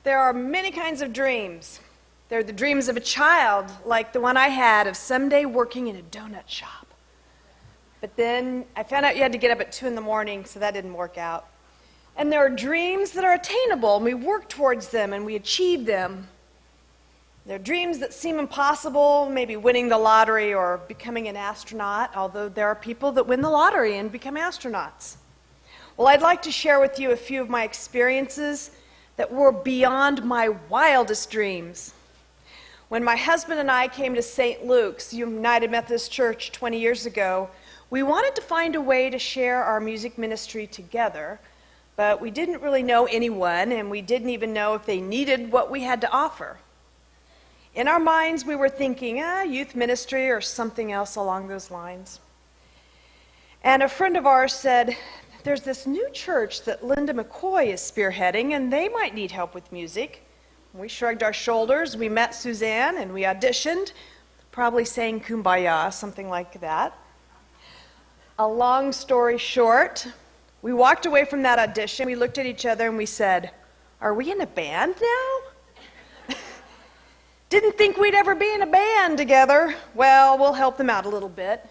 There are many kinds of dreams. There are the dreams of a child, like the one I had of someday working in a donut shop. But then I found out you had to get up at 2 in the morning, so that didn't work out. And there are dreams that are attainable, and we work towards them, and we achieve them. There are dreams that seem impossible, maybe winning the lottery or becoming an astronaut, although there are people that win the lottery and become astronauts. Well, I'd like to share with you a few of my experiences that were beyond my wildest dreams. When my husband and I came to St. Luke's United Methodist Church 20 years ago, we wanted to find a way to share our music ministry together, but we didn't really know anyone, and we didn't even know if they needed what we had to offer. In our minds, we were thinking, youth ministry or something else along those lines. And a friend of ours said, there's this new church that Linda McCoy is spearheading, and they might need help with music. We shrugged our shoulders, we met Suzanne, and we auditioned, probably sang Kumbaya, something like that. A long story short, we walked away from that audition, we looked at each other and we said, are we in a band now? Didn't think we'd ever be in a band together. Well, we'll help them out a little bit.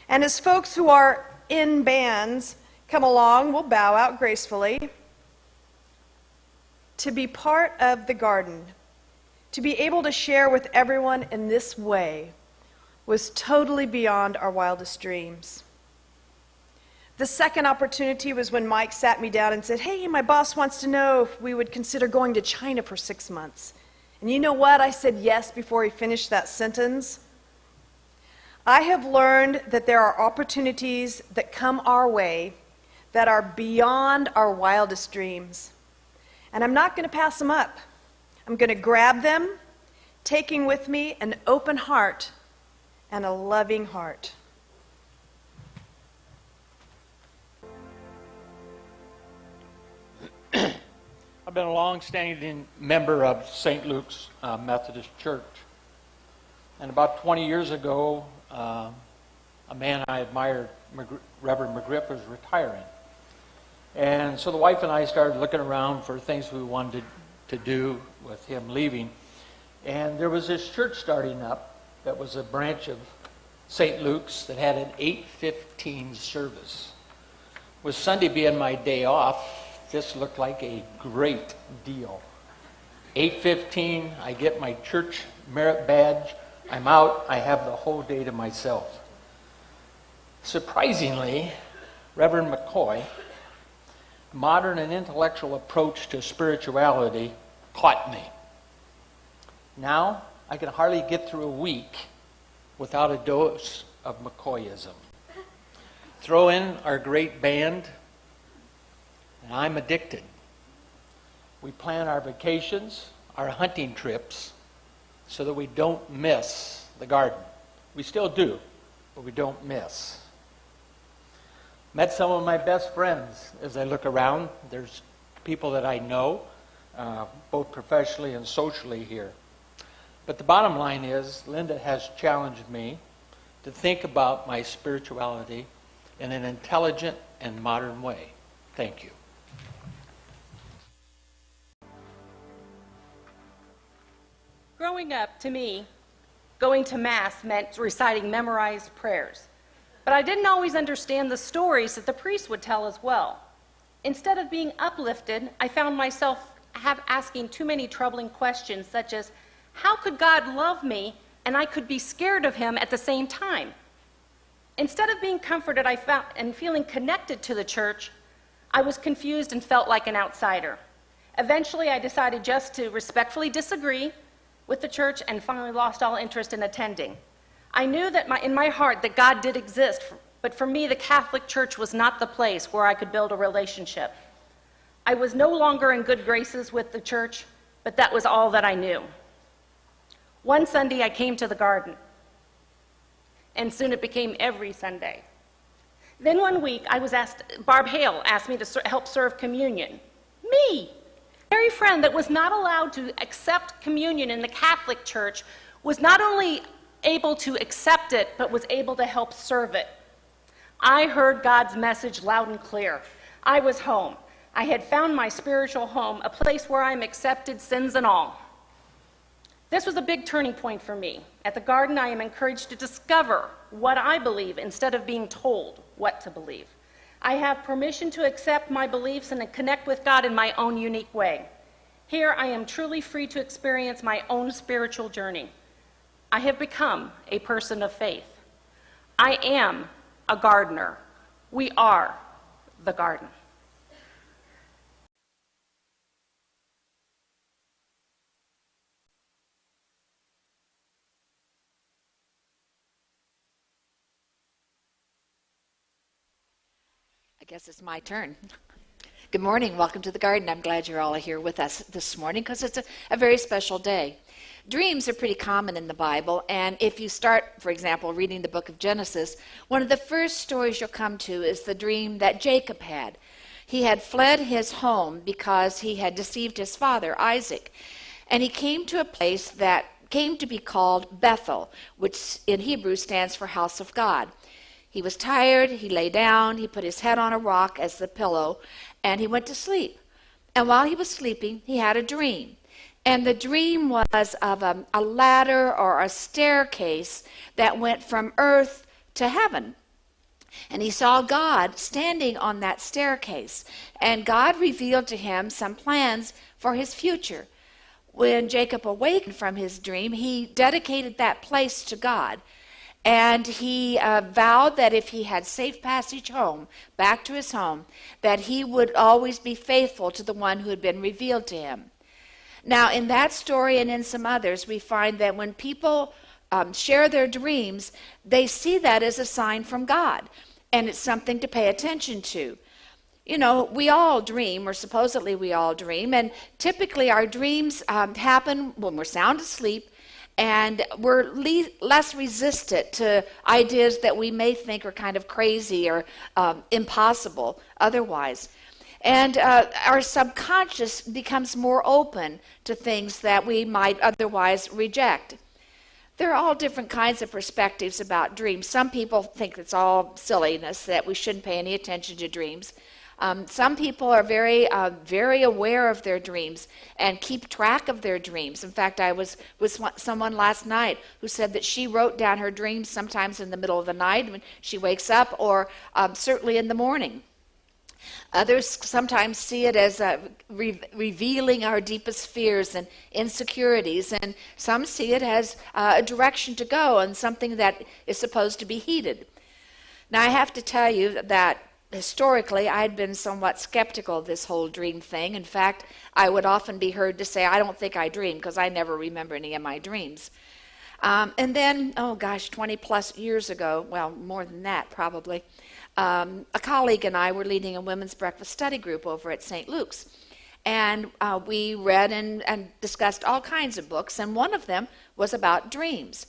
And as folks who are in bands come along, we'll bow out gracefully. To be part of the garden, to be able to share with everyone in this way, was totally beyond our wildest dreams. The second opportunity was when Mike sat me down and said, hey, my boss wants to know if we would consider going to China for 6 months. And you know what? I said yes before he finished that sentence. I have learned that there are opportunities that come our way that are beyond our wildest dreams. And I'm not going to pass them up. I'm going to grab them, taking with me an open heart and a loving heart. I've been a long-standing member of St. Luke's Methodist Church. And about 20 years ago, a man I admired, Reverend McGriff, was retiring. And so the wife and I started looking around for things we wanted to do with him leaving. And there was this church starting up that was a branch of St. Luke's that had an 8:15 service. With Sunday being my day off, this looked like a great deal. 8:15, I get my church merit badge, I'm out, I have the whole day to myself. Surprisingly, Reverend McCoy, modern and intellectual approach to spirituality caught me. Now, I can hardly get through a week without a dose of McCoyism. Throw in our great band, and I'm addicted. We plan our vacations, our hunting trips, so that we don't miss the garden. We still do, but we don't miss. Met some of my best friends as I look around. There's people that I know, both professionally and socially here. But the bottom line is, Linda has challenged me to think about my spirituality in an intelligent and modern way. Thank you. Growing up, to me, going to Mass meant reciting memorized prayers. But I didn't always understand the stories that the priest would tell as well. Instead of being uplifted, I found myself asking too many troubling questions, such as, how could God love me and I could be scared of him at the same time? Instead of being comforted and feeling connected to the church, I was confused and felt like an outsider. Eventually, I decided just to respectfully disagree with the church and finally lost all interest in attending. I knew that in my heart that God did exist, but for me, the Catholic Church was not the place where I could build a relationship. I was no longer in good graces with the church, but that was all that I knew. One Sunday, I came to the garden, and soon it became every Sunday. Then one week, Barb Hale asked me to help serve communion. Me! The very friend that was not allowed to accept communion in the Catholic Church was not only able to accept it, but was able to help serve it. I heard God's message loud and clear. I was home. I had found my spiritual home, a place where I'm accepted, sins and all. This was a big turning point for me. At the garden, I am encouraged to discover what I believe instead of being told what to believe. I have permission to accept my beliefs and to connect with God in my own unique way. Here, I am truly free to experience my own spiritual journey. I have become a person of faith. I am a gardener. We are the garden. I guess it's my turn. Good morning. Welcome to the garden. I'm glad you're all here with us this morning because it's a very special day. Dreams are pretty common in the Bible, and if you start, for example, reading the book of Genesis, one of the first stories you'll come to is the dream that Jacob had. He had fled his home because he had deceived his father, Isaac, and he came to a place that came to be called Bethel, which in Hebrew stands for house of God. He was tired, he lay down, he put his head on a rock as the pillow, and he went to sleep. And while he was sleeping, he had a dream. And the dream was of a ladder or a staircase that went from earth to heaven. And he saw God standing on that staircase. And God revealed to him some plans for his future. When Jacob awakened from his dream, he dedicated that place to God. And he vowed that if he had safe passage home, back to his home, that he would always be faithful to the one who had been revealed to him. Now, in that story and in some others, we find that when people share their dreams, they see that as a sign from God, and it's something to pay attention to. You know, we all dream, or supposedly we all dream, and typically our dreams happen when we're sound asleep, and we're less resistant to ideas that we may think are kind of crazy or impossible otherwise. And our subconscious becomes more open to things that we might otherwise reject. There are all different kinds of perspectives about dreams. Some people think it's all silliness, that we shouldn't pay any attention to dreams. Some people are very aware of their dreams and keep track of their dreams. In fact, I was with someone last night who said that she wrote down her dreams sometimes in the middle of the night when she wakes up, or certainly in the morning. Others sometimes see it as revealing our deepest fears and insecurities, and some see it as a direction to go and something that is supposed to be heeded. Now, I have to tell you that historically, I'd been somewhat skeptical of this whole dream thing. In fact, I would often be heard to say, I don't think I dream, because I never remember any of my dreams. And then, 20 plus years ago, well, more than that probably, a colleague and I were leading a women's breakfast study group over at St. Luke's. And we read and discussed all kinds of books, and one of them was about dreams.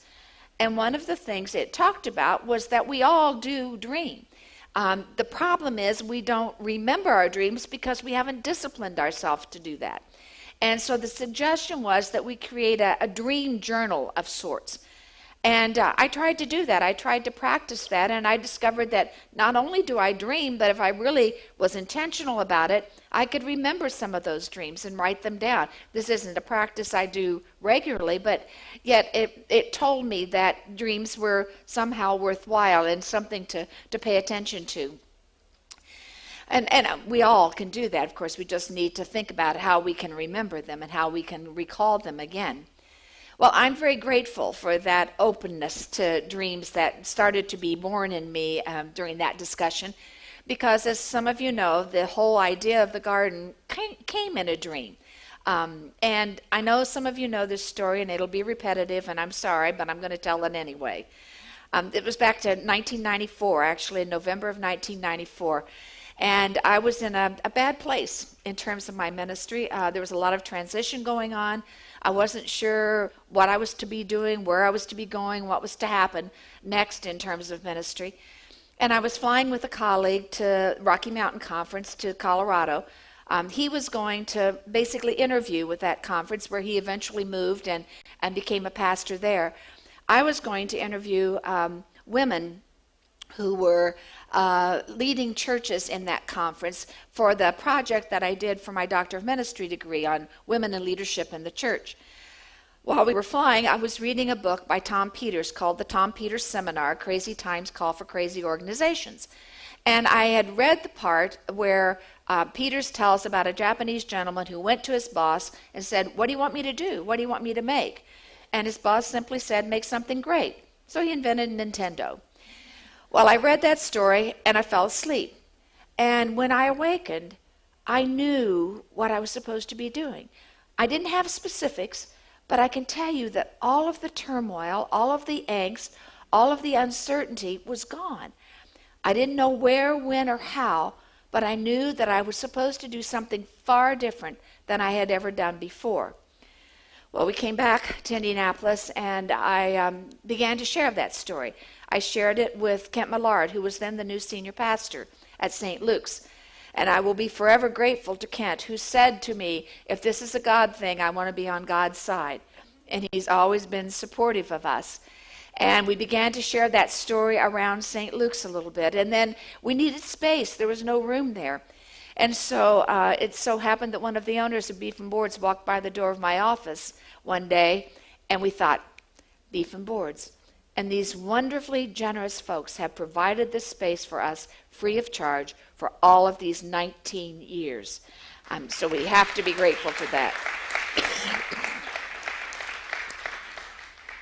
And one of the things it talked about was that we all do dream. The problem is we don't remember our dreams because we haven't disciplined ourselves to do that. And so the suggestion was that we create a dream journal of sorts. And I tried to do that. I tried to practice that, and I discovered that not only do I dream, but if I really was intentional about it, I could remember some of those dreams and write them down. This isn't a practice I do regularly, but yet it told me that dreams were somehow worthwhile and something to pay attention to. And we all can do that. Of course, we just need to think about how we can remember them and how we can recall them again. Well, I'm very grateful for that openness to dreams that started to be born in me during that discussion, because as some of you know, the whole idea of the garden came in a dream. And I know some of you know this story, and it'll be repetitive, and I'm sorry, but I'm going to tell it anyway. It was back to 1994, actually, in November of 1994. And I was in a bad place in terms of my ministry. There was a lot of transition going on. I wasn't sure what I was to be doing, where I was to be going, what was to happen next in terms of ministry. And I was flying with a colleague to Rocky Mountain Conference to Colorado. He was going to basically interview with that conference, where he eventually moved and became a pastor there. I was going to interview women who were leading churches in that conference for the project that I did for my Doctor of Ministry degree on women and leadership in the church. While we were flying, I was reading a book by Tom Peters called The Tom Peters Seminar, Crazy Times Call for Crazy Organizations. And I had read the part where Peters tells about a Japanese gentleman who went to his boss and said, "What do you want me to do? What do you want me to make?" And his boss simply said, "Make something great." So he invented Nintendo. Well, I read that story and I fell asleep. And when I awakened, I knew what I was supposed to be doing. I didn't have specifics, but I can tell you that all of the turmoil, all of the angst, all of the uncertainty was gone. I didn't know where, when, or how, but I knew that I was supposed to do something far different than I had ever done before. Well, we came back to Indianapolis, and I began to share that story. I shared it with Kent Millard, who was then the new senior pastor at St. Luke's. And I will be forever grateful to Kent, who said to me, "If this is a God thing, I want to be on God's side." And he's always been supportive of us. And we began to share that story around St. Luke's a little bit. And then we needed space. There was no room there. And so it so happened that one of the owners of Beef and Boards walked by the door of my office one day, and we thought, Beef and Boards. And these wonderfully generous folks have provided this space for us free of charge for all of these 19 years. So we have to be grateful for that.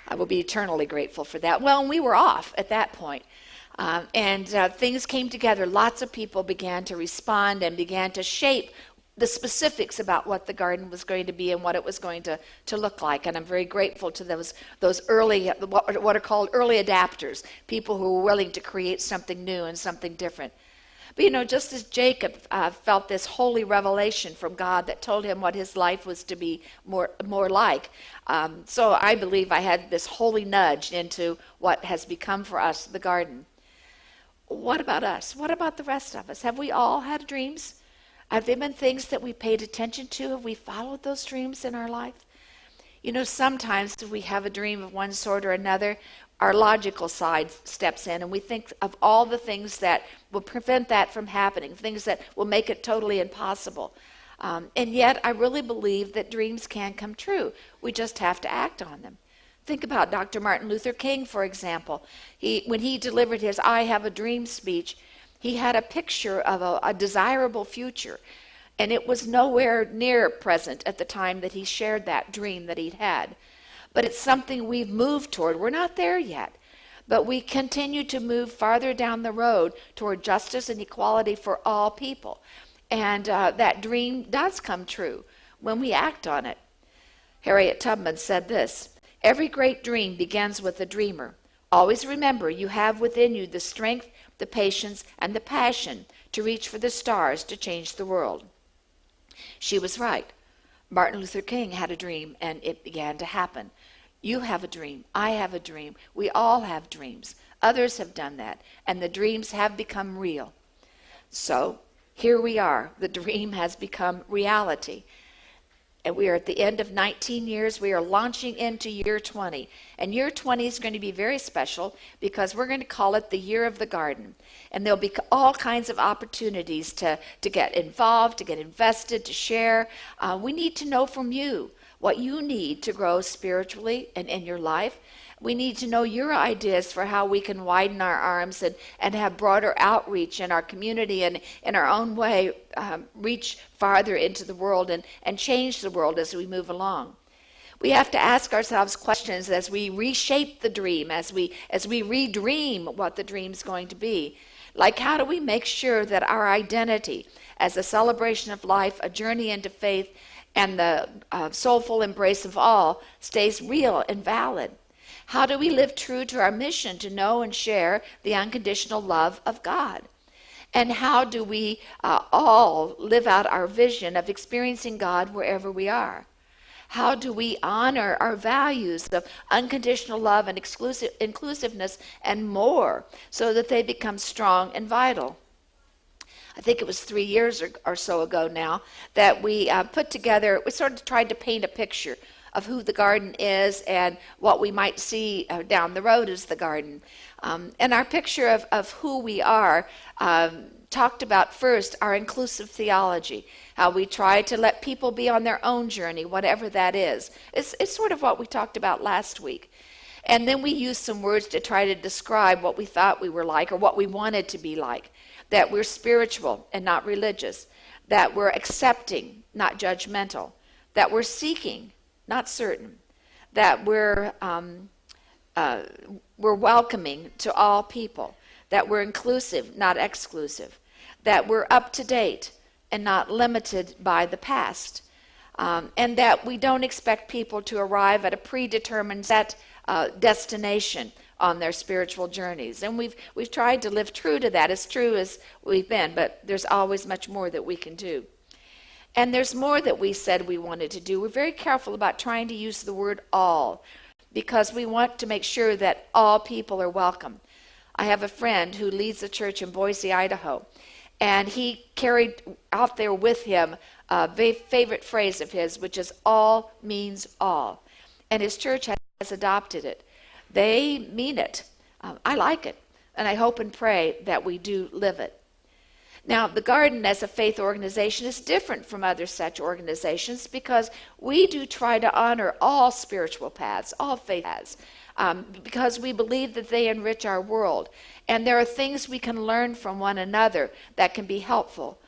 I will be eternally grateful for that. Well, and we were off at that point. And things came together. Lots of people began to respond and began to shape the specifics about what the garden was going to be and what it was going to look like. And I'm very grateful to those early, what are called early adapters, people who were willing to create something new and something different. But, you know, just as Jacob felt this holy revelation from God that told him what his life was to be more like, so I believe I had this holy nudge into what has become for us the garden. What about us? What about the rest of us? Have we all had dreams? Have there been things that we paid attention to? Have we followed those dreams in our life? You know, sometimes if we have a dream of one sort or another, our logical side steps in and we think of all the things that will prevent that from happening, things that will make it totally impossible. And yet I really believe that dreams can come true. We just have to act on them. Think about Dr. Martin Luther King, for example. When he delivered his I Have a Dream speech, he had a picture of a desirable future. And it was nowhere near present at the time that he shared that dream that he'd had. But it's something we've moved toward. We're not there yet. But we continue to move farther down the road toward justice and equality for all people. And that dream does come true when we act on it. Harriet Tubman said this, "Every great dream begins with a dreamer. Always remember you have within you the strength, the patience, and the passion to reach for the stars to change the world." She was right. Martin Luther King had a dream, and it began to happen. You have a dream. I have a dream. We all have dreams. Others have done that, and the dreams have become real. So here we are. The dream has become reality. And we are at the end of 19 years. We are launching into year 20. And year 20 is going to be very special because we're going to call it the year of the garden. And there'll be all kinds of opportunities to get involved, to get invested, to share. We need to know from you what you need to grow spiritually and in your life. We need to know your ideas for how we can widen our arms and have broader outreach in our community and in our own way reach farther into the world and change the world as we move along. We have to ask ourselves questions as we reshape the dream, as we redream what the dream's going to be. Like, how do we make sure that our identity as a celebration of life, a journey into faith, and the soulful embrace of all stays real and valid? How do we live true to our mission to know and share the unconditional love of God? And how do we all live out our vision of experiencing God wherever we are? How do we honor our values of unconditional love and inclusiveness and more so that they become strong and vital? I think it was 3 years or so ago now that we put together, we sort of tried to paint a picture of who the garden is and what we might see down the road as the garden. And our picture of who we are talked about first our inclusive theology, how we try to let people be on their own journey, whatever that is. It's sort of what we talked about last week. And then we used some words to try to describe what we thought we were like or what we wanted to be like, that we're spiritual and not religious, that we're accepting, not judgmental, that we're seeking, not certain, that we're welcoming to all people, that we're inclusive, not exclusive, that we're up to date and not limited by the past, and that we don't expect people to arrive at a predetermined set destination on their spiritual journeys. And we've tried to live true to that, as true as we've been, but there's always much more that we can do. And there's more that we said we wanted to do. We're very careful about trying to use the word all, because we want to make sure that all people are welcome. I have a friend who leads a church in Boise, Idaho, and he carried out there with him a favorite phrase of his, which is all means all. And his church has adopted it. They mean it. I like it, and I hope and pray that we do live it. Now, the Garden as a faith organization is different from other such organizations because we do try to honor all spiritual paths, all faith paths, because we believe that they enrich our world. And there are things we can learn from one another that can be helpful.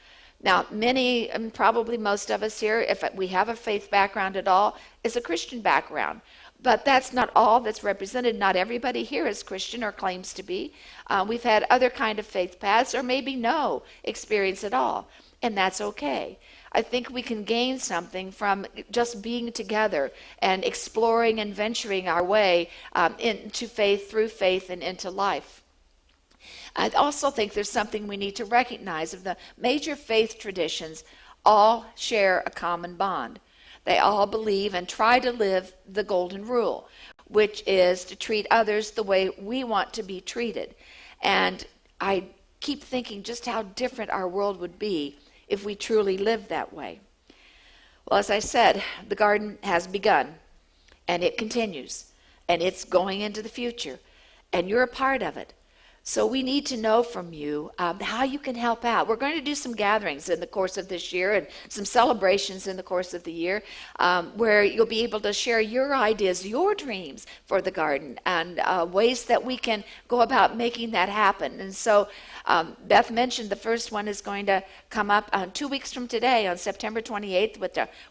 Now, many, and probably most of us here, if we have a faith background at all, is a Christian background. But that's not all that's represented. Not everybody here is Christian or claims to be. We've had other kind of faith paths or maybe no experience at all, and that's okay. I think we can gain something from just being together and exploring and venturing our way into faith, through faith, and into life. I also think there's something we need to recognize of the major faith traditions. All share a common bond. They all believe and try to live the golden rule, which is to treat others the way we want to be treated. And I keep thinking just how different our world would be if we truly lived that way. Well, as I said, the garden has begun, and it continues, and it's going into the future, and you're a part of it. So we need to know from you how you can help out. We're going to do some gatherings in the course of this year and some celebrations in the course of the year where you'll be able to share your ideas, your dreams for the garden, and ways that we can go about making that happen. And so Beth mentioned the first one is going to come up 2 weeks from today on September 28th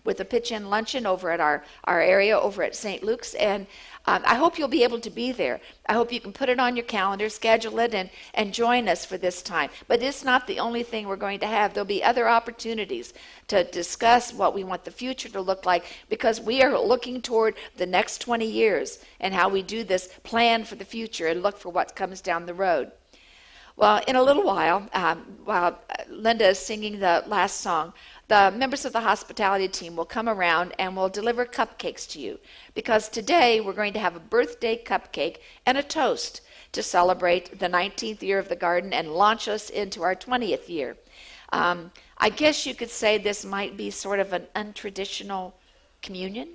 with a pitch-in luncheon over at our area over at St. Luke's. And I hope you'll be able to be there. I hope you can put it on your calendar, schedule it, and join us for this time. But it's not the only thing we're going to have. There'll be other opportunities to discuss what we want the future to look like, because we are looking toward the next 20 years and how we do this plan for the future and look for what comes down the road. Well, in a little while Linda is singing the last song, the members of the hospitality team will come around and will deliver cupcakes to you, because today we're going to have a birthday cupcake and a toast to celebrate the 19th year of the garden and launch us into our 20th year. I guess you could say this might be sort of an untraditional communion.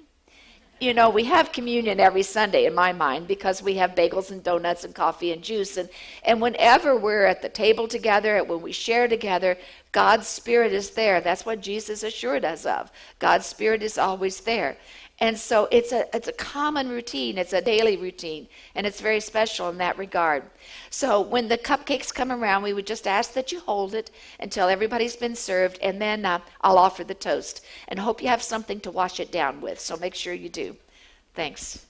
You know, we have communion every Sunday in my mind because we have bagels and donuts and coffee and juice. And whenever we're at the table together, when we share together, God's Spirit is there. That's what Jesus assured us of. God's Spirit is always there. And so it's a common routine. It's a daily routine. And it's very special in that regard. So when the cupcakes come around, we would just ask that you hold it until everybody's been served. And then I'll offer the toast. And hope you have something to wash it down with. So make sure you do. Thanks.